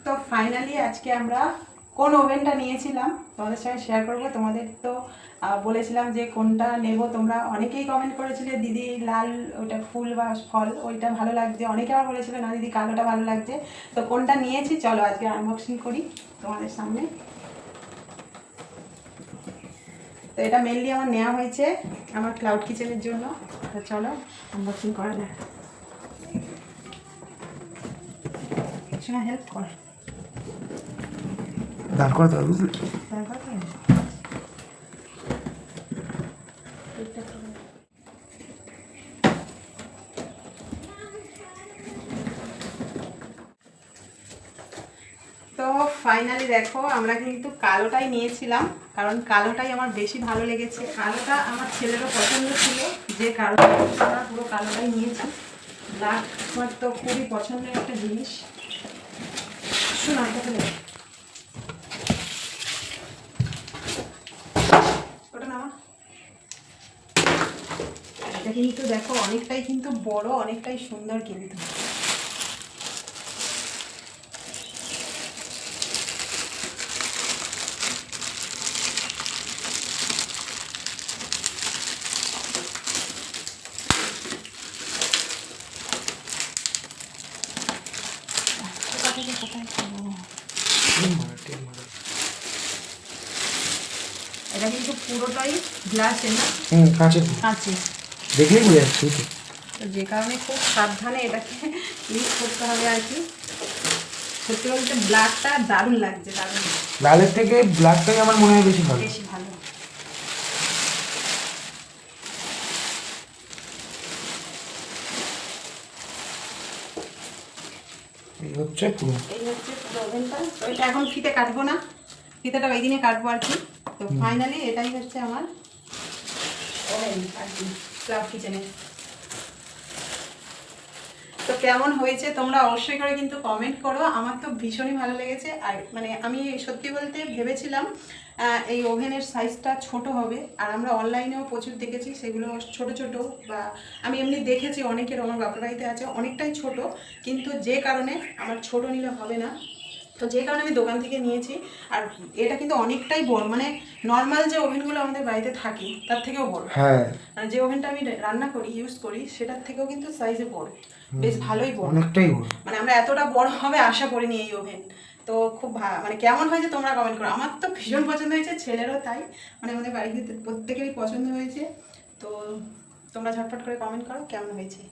তো ফাইনালি আজকে আমরা কোন ওভেনটা নিয়েছিলাম তোমাদের সঙ্গে শেয়ার করব। তোমাদের তো বলেছিলাম যে কোনটা নেব, তোমরা অনেকেই কমেন্ট করেছিলে দিদি লাল ওইটা ফুল বা ফল ওইটা ভালো লাগছে, অনেকে আবার বলেছিল না দিদি কালোটা ভালো লাগছে। তো কোনটা নিয়েছি চলো আজকে আনবক্সিং করি তোমাদের সামনে। তো এটা মেনলি আমার নেওয়া হয়েছে আমার ক্লাউড কিচেনের জন্য। তো চলো আনবক্সিং করা যাক। শোনা হেল্প কর, দাঁড় করতে হবে বুঝলি। তো ফাইনালি দেখো আমরা কিন্তু কালোটাই নিয়েছিলাম, কারণ কালোটাই আমার বেশি ভালো লেগেছে। কালোটা আমার ছেলেরও পছন্দ ছিল, যে কারণে আমরা পুরো কালোটাই নিয়েছি। ব্ল্যাক আমার তো খুবই পছন্দের একটা জিনিস। শোনা এটা ফেলে ওটা নামা। এটা কিন্তু দেখো অনেকটাই কিন্তু বড়, অনেকটাই সুন্দর কিন্তু। এটা কিন্তু পুরোটাই গ্লাসের না, কাঁচের। কাঁচের, দেখলেই বোঝা যাচ্ছে তো। তো যে কারণে খুব সাবধানে এটাকে ইউজ করতে হবে আর কি। সত্যি বলতে ব্ল্যাকটা দারুণ লাগছে, দারুণ, লালের থেকে ব্ল্যাকটাই আমার মনে হয় বেশি ভালো। বেশি ভালো। এই হচ্ছে পুরো। এই হচ্ছে পুরো ওভেনটা। তো এটা এখন ফিতে কাটবো না, ফিতেটা ওই দিনে কাটবো আর কি। তো ফাইনালি এটাই হচ্ছে আমার ওভেন আর কি, ক্লাউড কিচেনের। তো কেমন হয়েছে তোমরা অবশ্যই করে কিন্তু কমেন্ট করো। আমার তো ভীষণই ভালো লেগেছে। আর মানে আমি সত্যি বলতে ভেবেছিলাম এই ওভেনের সাইজটা ছোট হবে, আর আমরা অনলাইনেও প্রচুর দেখেছি সেগুলো ছোট ছোট, বা আমি এমনি দেখেছি অনেকের, আমার বাপের বাড়িতে আছে অনেকটাই ছোট, কিন্তু যে কারণে আমার ছোট নিলে হবে না, তো যে কারণে আমি দোকান থেকে নিয়েছি। আর এটা কিন্তু অনেকটাই বড়, মানে নর্মাল যে ওভেনগুলো আমাদের বাড়িতে থাকে তার থেকেও বড়। হ্যাঁ, মানে যে ওভেনটা আমি রান্না করি ইউজ করি সেটার থেকেও কিন্তু সাইজে বড়, বেশ ভালোই বড়, অনেকটাই বড়। মানে আমরা এতটা বড় হবে আশা করিনি এই ওভেন। তো খুব মানে কেমন হয়েছে তোমরা কমেন্ট করো। আমার তো ভীষণ পছন্দ হয়েছে, ছেলেরও তাই, মানে আমাদের বাড়িতে প্রত্যেকেরই পছন্দ হয়েছে। তো তোমরা ঝটপট করে কমেন্ট করো কেমন হয়েছে।